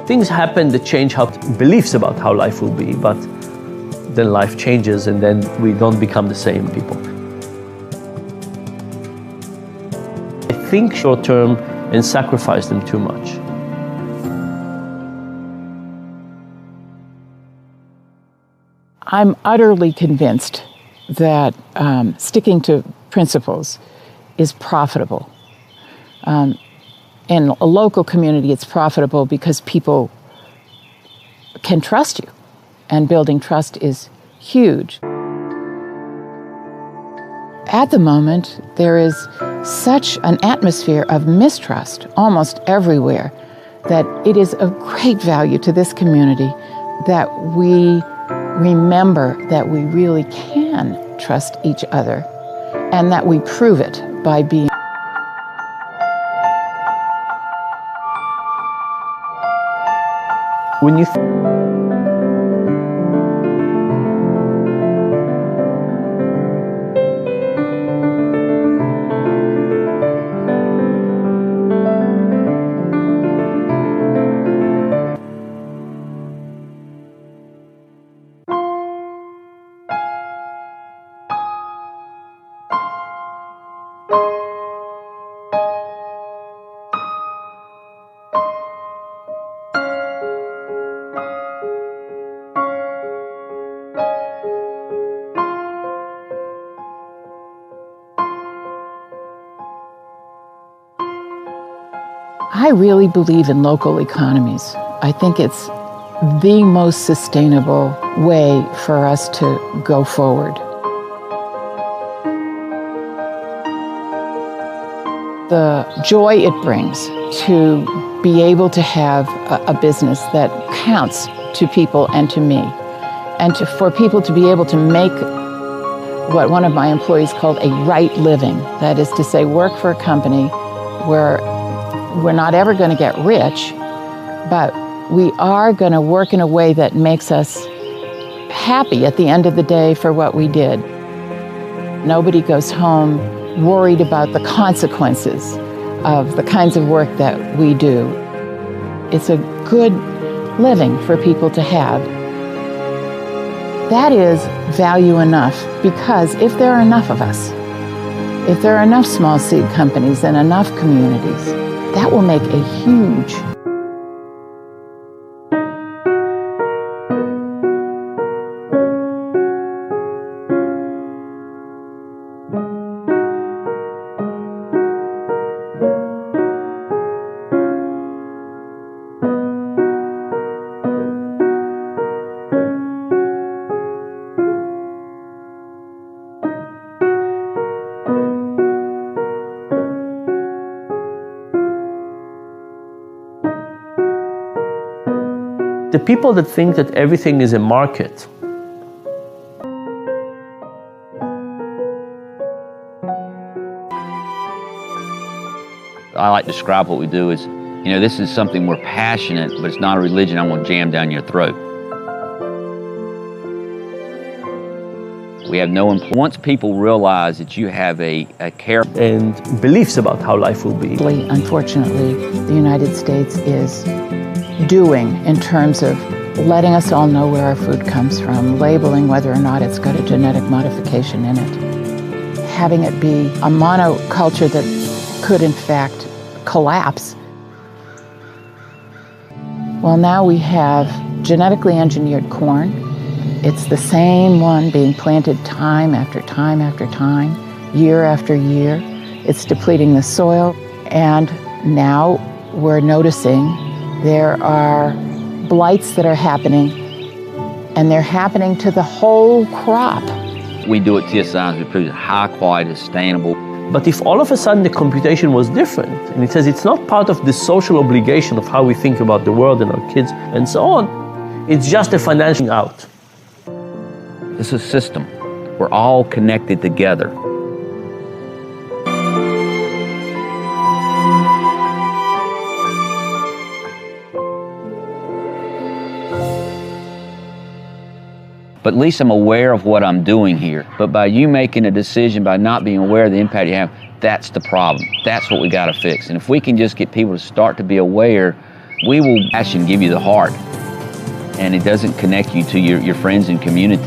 Things happen that change how beliefs about how life will be, but then life changes and then we don't become the same people. I think short term and sacrifice them too much. I'm utterly convinced that sticking to principles is profitable. In a local community, it's profitable because people can trust you, and building trust is huge. At the moment, there is such an atmosphere of mistrust almost everywhere that it is of great value to this community that we remember that we really can trust each other and that we prove it by being. When you I really believe in local economies. I think it's the most sustainable way for us to go forward. The joy it brings to be able to have a business that counts to people and to me, and for people to be able to make what one of my employees called a right living. That is to say, work for a company where we're not ever going to get rich, but we are going to work in a way that makes us happy at the end of the day for what we did. Nobody goes home worried about the consequences of the kinds of work that we do. It's a good living for people to have. That is value enough, because if there are enough of us, if there are enough small seed companies and enough communities, that will make a huge the people that think that everything is a market, I like to describe what we do as, this is something we're passionate, but it's not a religion I want to jam down your throat. We have no employees. Once people realize that you have a care and beliefs about how life will be. Unfortunately, the United States is doing in terms of letting us all know where our food comes from, labeling whether or not it's got a genetic modification in it, having it be a monoculture that could in fact collapse. Well, now we have genetically engineered corn. It's the same one being planted time after time after time, year after year. It's depleting the soil, and now we're noticing there are blights that are happening, and they're happening to the whole crop. We do it TSI, we produce high quality, sustainable. But if all of a sudden the computation was different, and it says it's not part of the social obligation of how we think about the world and our kids and so on, it's just a financial out. It's a system. We're all connected together. But at least I'm aware of what I'm doing here. But by you making a decision, by not being aware of the impact you have, that's the problem. That's what we got to fix. And if we can just get people to start to be aware We will passion give you the heart, and it doesn't connect you to your friends and community.